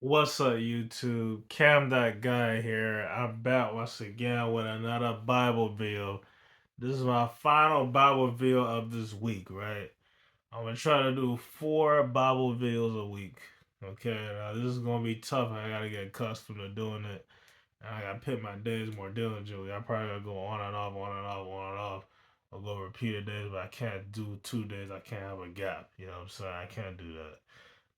What's up, YouTube? Cam that guy here. I'm back once again with another Bible video. This is my final Bible video of this week, right? I'm gonna try to do 4 Bible videos a week. Okay, now this is gonna be tough. I gotta get accustomed to doing it. And I gotta pick my days more diligently. I probably gotta go on and off, on and off, on and off. I'll go repeated days, but I can't do 2 days. I can't have a gap. You know what I'm saying? I can't do that.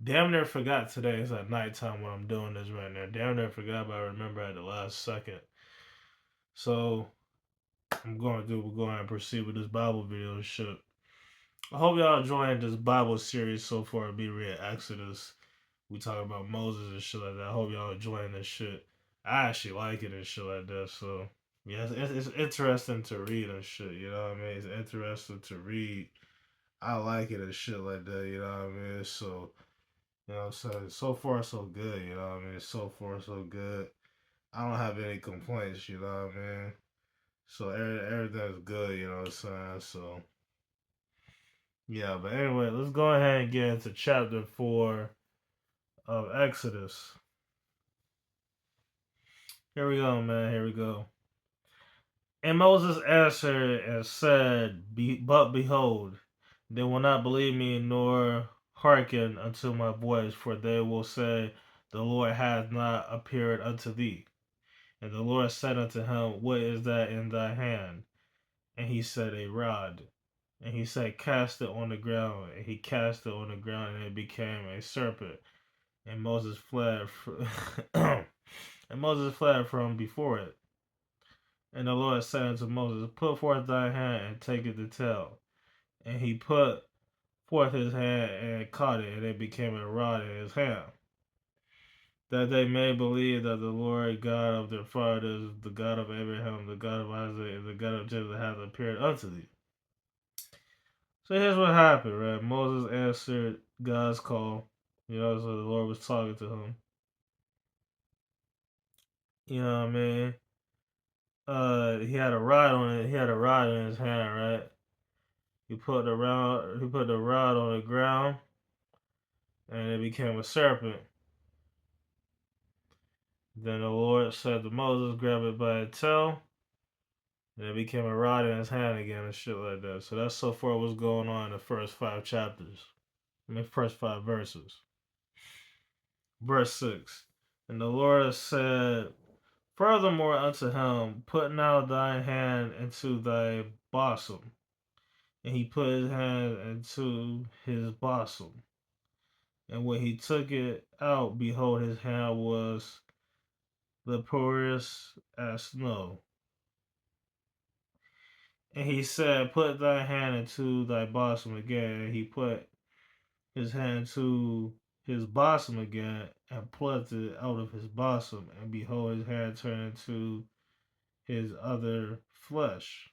Damn near forgot today. It's at nighttime when I'm doing this right now. Damn near forgot, but I remember at the last second. So we're going to proceed with this Bible video and shit. I hope y'all enjoying this Bible series so far. Be real Exodus. We talk about Moses and shit like that. I hope y'all enjoying this shit. I actually like it and shit like that. So yeah, it's interesting to read and shit. You know what I mean? It's interesting to read. I like it and shit like that. You know what I mean? So you know, so far so good, you know what I mean? So far so good. I don't have any complaints, you know what I mean? So everything's good, you know what I'm saying? So yeah, but anyway, let's go ahead and get into chapter 4 of Exodus. Here we go, man. Here we go. And Moses answered and said, But behold, they will not believe me nor hearken unto my voice, for they will say, The Lord hath not appeared unto thee. And the Lord said unto him, What is that in thy hand? And he said, A rod. And he said, Cast it on the ground. And he cast it on the ground, and it became a serpent. And Moses fled. And Moses fled from before it. And the Lord said unto Moses, Put forth thy hand and take it to tail. And he put forth his hand and caught it, and it became a rod in his hand. That they may believe that the Lord God of their fathers, the God of Abraham, the God of Isaac, and the God of Jacob hath appeared unto thee. So here's what happened, right? Moses answered God's call. You know, so the Lord was talking to him. You know what I mean? He had a rod on it. He had a rod in his hand, right? He put the rod on the ground, and it became a serpent. Then the Lord said to Moses, "Grab it by the tail." And it became a rod in his hand again and shit like that. So that's so far what's going on in the first 5 chapters. I mean, first 5 verses. Verse 6. And the Lord said, Furthermore unto him, Put now thine hand into thy bosom. And he put his hand into his bosom. And when he took it out, behold, his hand was leprous as snow. And he said, Put thy hand into thy bosom again. And he put his hand to his bosom again and plucked it out of his bosom. And behold, his hand turned into his other flesh.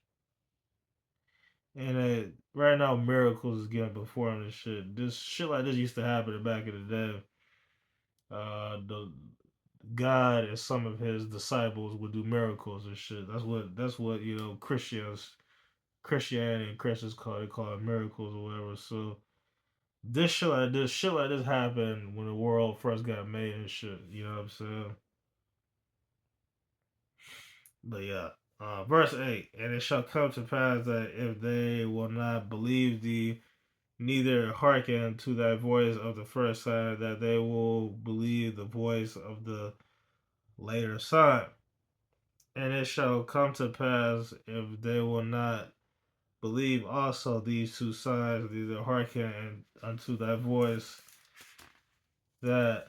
And right now, miracles is getting performed and shit. This shit like this used to happen back in the day. The God and some of his disciples would do miracles and shit. That's what you know Christianity and Christians call it miracles or whatever. So shit like this happened when the world first got made and shit. You know what I'm saying? But yeah, verse 8, and it shall come to pass that if they will not believe thee, neither hearken to thy voice of the first sign, that they will believe the voice of the later sign. And it shall come to pass if they will not believe also these 2 signs, neither hearken unto thy voice, that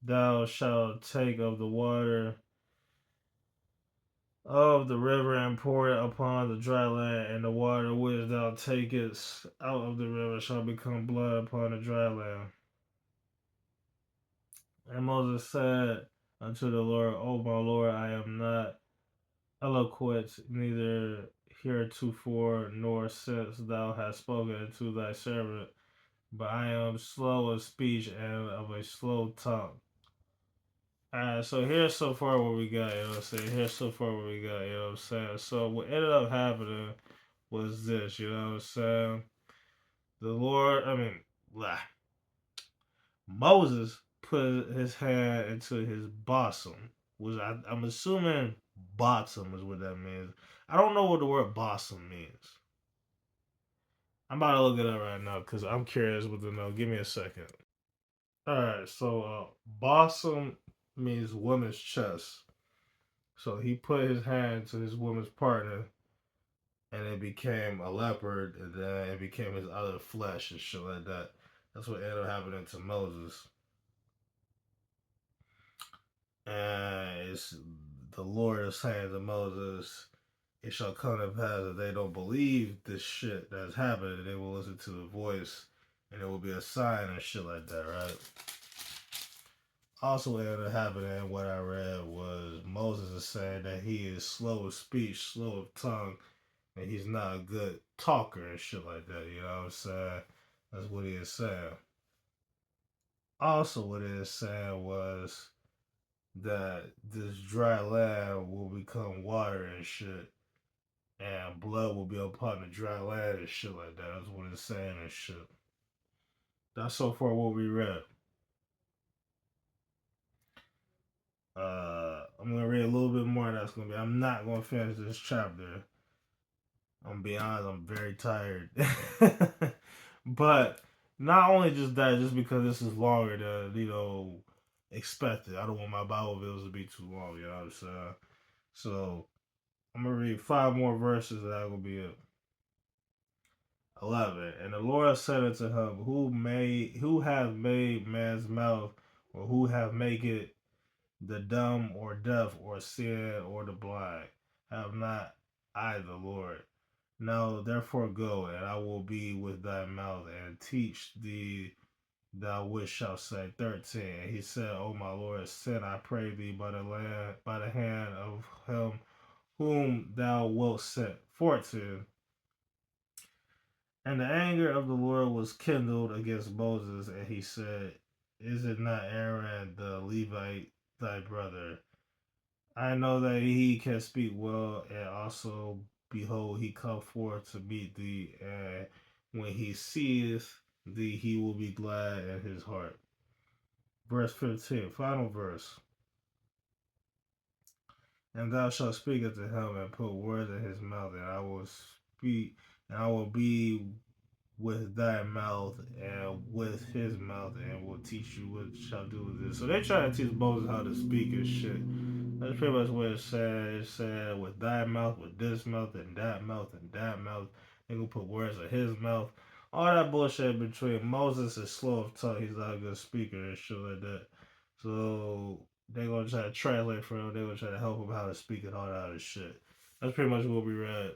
thou shalt take of the water of the river and pour it upon the dry land, and the water which thou takest out of the river shall become blood upon the dry land. And Moses said unto the Lord, O my Lord, I am not eloquent, neither heretofore nor since thou hast spoken to thy servant, but I am slow of speech and of a slow tongue. Alright, so here's so far what we got, you know what I'm saying? Here's so far what we got, you know what I'm saying? So what ended up happening was this, you know what I'm saying? The Lord, I mean, Moses put his hand into his bosom, which I'm assuming bottom is what that means. I don't know what the word bosom means. I'm about to look it up right now because I'm curious what to know. Give me a second. All right, so bosom means woman's chest. So he put his hand to his woman's partner, and it became a leopard, and then it became his other flesh and shit like that. That's what ended up happening to Moses. And it's the Lord is saying to Moses, it shall come to pass that they don't believe this shit that's happening, they will listen to the voice, and it will be a sign and shit like that, right? Also, what ended up happening, what I read was Moses is saying that he is slow of speech, slow of tongue, and he's not a good talker and shit like that. You know what I'm saying? That's what he is saying. Also, what he is saying was that this dry land will become water and shit, and blood will be upon the dry land and shit like that. That's what it's saying and shit. That's so far what we read. I'm gonna read a little bit more. That's gonna be. I'm not gonna finish this chapter. I'm gonna be honest. I'm very tired. But not only just that, just because this is longer than expected. I don't want my Bible bills to be too long. You know what I'm saying? So I'm gonna read 5 more verses, and that will be it. 11. And the Lord said unto him, who have made man's mouth, or who have made it the dumb or deaf or seeing or the blind? Have not I the Lord? Now therefore go, and I will be with thy mouth, and teach thee thou which shalt say. 13. And he said, O my Lord, send, I pray thee, by the hand of him whom thou wilt send. 14. And the anger of the Lord was kindled against Moses, and he said, is it not Aaron the Levite thy brother? I know that he can speak well, and also, behold, he come forth to meet thee, and when he seeth thee, he will be glad in his heart. Verse 15, final verse. And thou shalt speak unto him, and put words in his mouth, and I will speak, and I will be with thy mouth and with his mouth, and will teach you what shall do with this. So they try to teach Moses how to speak and shit. That's pretty much what it said. It said with thy mouth, with this mouth, and that mouth, and that mouth. They gonna put words in his mouth. All that bullshit between Moses is slow of tongue. He's not a good speaker and shit like that. So they gonna try to translate for him. They gonna try to help him how to speak and all that other shit. That's pretty much what we read.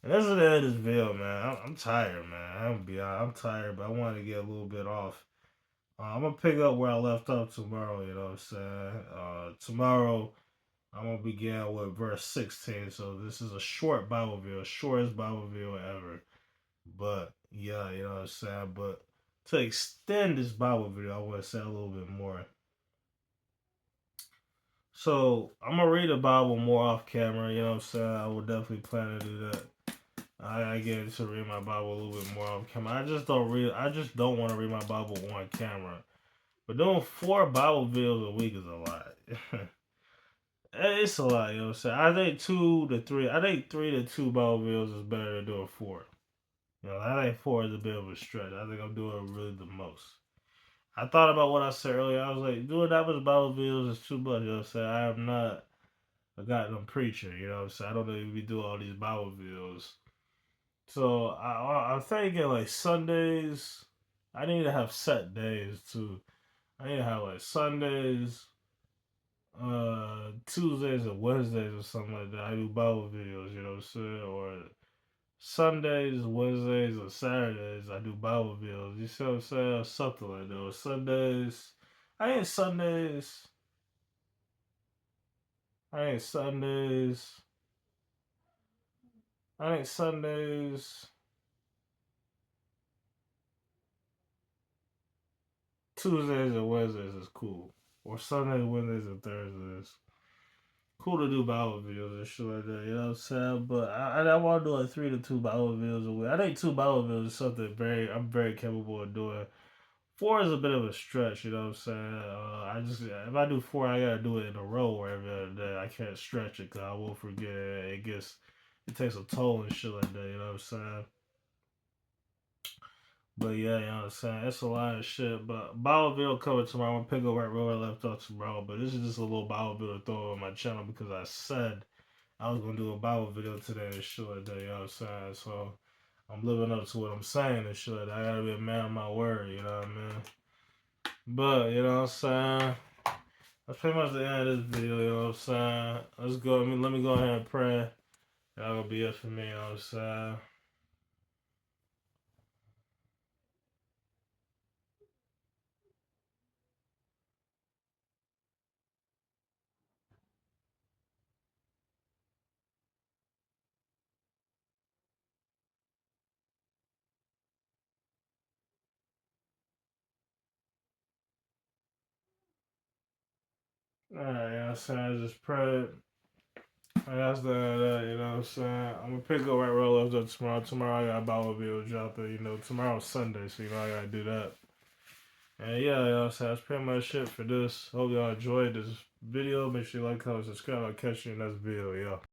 And that's the end of this video, man. I'm tired, man. I'm gonna be honest. I'm tired, but I wanted to get a little bit off. I'm gonna pick up where I left off tomorrow. You know what I'm saying? Tomorrow I'm gonna begin with verse 16. So this is a short Bible video, shortest Bible video ever. But yeah, you know what I'm saying. But to extend this Bible video, I want to say a little bit more. So I'm gonna read the Bible more off camera. You know what I'm saying. I will definitely plan to do that. I get to read my Bible a little bit more off camera. I just don't read. I just don't want to read my Bible on camera. But doing 4 Bible videos a week is a lot. It's a lot, you know what I'm saying? I think 2 to 3. I think 3 to 2 Bible videos is better than doing 4. You know, I think 4 is a bit of a stretch. I think I'm doing really the most. I thought about what I said earlier. I was like, doing that much Bible videos is too much. You know what I'm saying? I am not a goddamn preacher. You know what I'm saying? I don't even be doing all these Bible videos. So I'm thinking like Sundays. I need to have set days too. I need to have like Sundays, Tuesdays or Wednesdays or something like that. I do Bible videos, you know what I'm saying? Or Sundays, Wednesdays, or Saturdays, I do Bible videos. You see what I'm saying? Or something like that. Or Sundays. I ain't Sundays. I ain't Sundays. I ain't Sundays. Tuesdays and Wednesdays is cool. Or Sundays, Wednesdays, and Thursdays. cool to do Bible videos and shit like that, you know what I'm saying? But I want to do like 3 to 2 Bible videos a week. I think 2 Bible videos is something I'm very capable of doing. 4 is a bit of a stretch, you know what I'm saying? I just if I do 4, I gotta do it in a row every other day. I can't stretch it because I will forget. It takes a toll and shit like that, you know what I'm saying? But yeah, you know what I'm saying? It's a lot of shit. But Bible video coming tomorrow. I'm gonna pick up right where I left off tomorrow. But this is just a little Bible video to throw on my channel because I said I was gonna do a Bible video today and shit like that, you know what I'm saying? So I'm living up to what I'm saying and shit like that. I gotta be a man of my word, you know what I mean? But, you know what I'm saying? That's pretty much the end of this video, you know what I'm saying? Let's go, let me go ahead and pray. That'll gonna be it for me, you know what I'm saying? Alright, you know what I'm saying? I just pray. And that's that, you know what I'm saying? I'm gonna pick up right where I left off tomorrow. Tomorrow I got a Bible video dropping, you know, tomorrow's Sunday, so you know I gotta do that. And yeah, you know what I'm saying? That's pretty much it for this. Hope y'all enjoyed this video. Make sure you like, comment, subscribe. I'll catch you in the next video, y'all.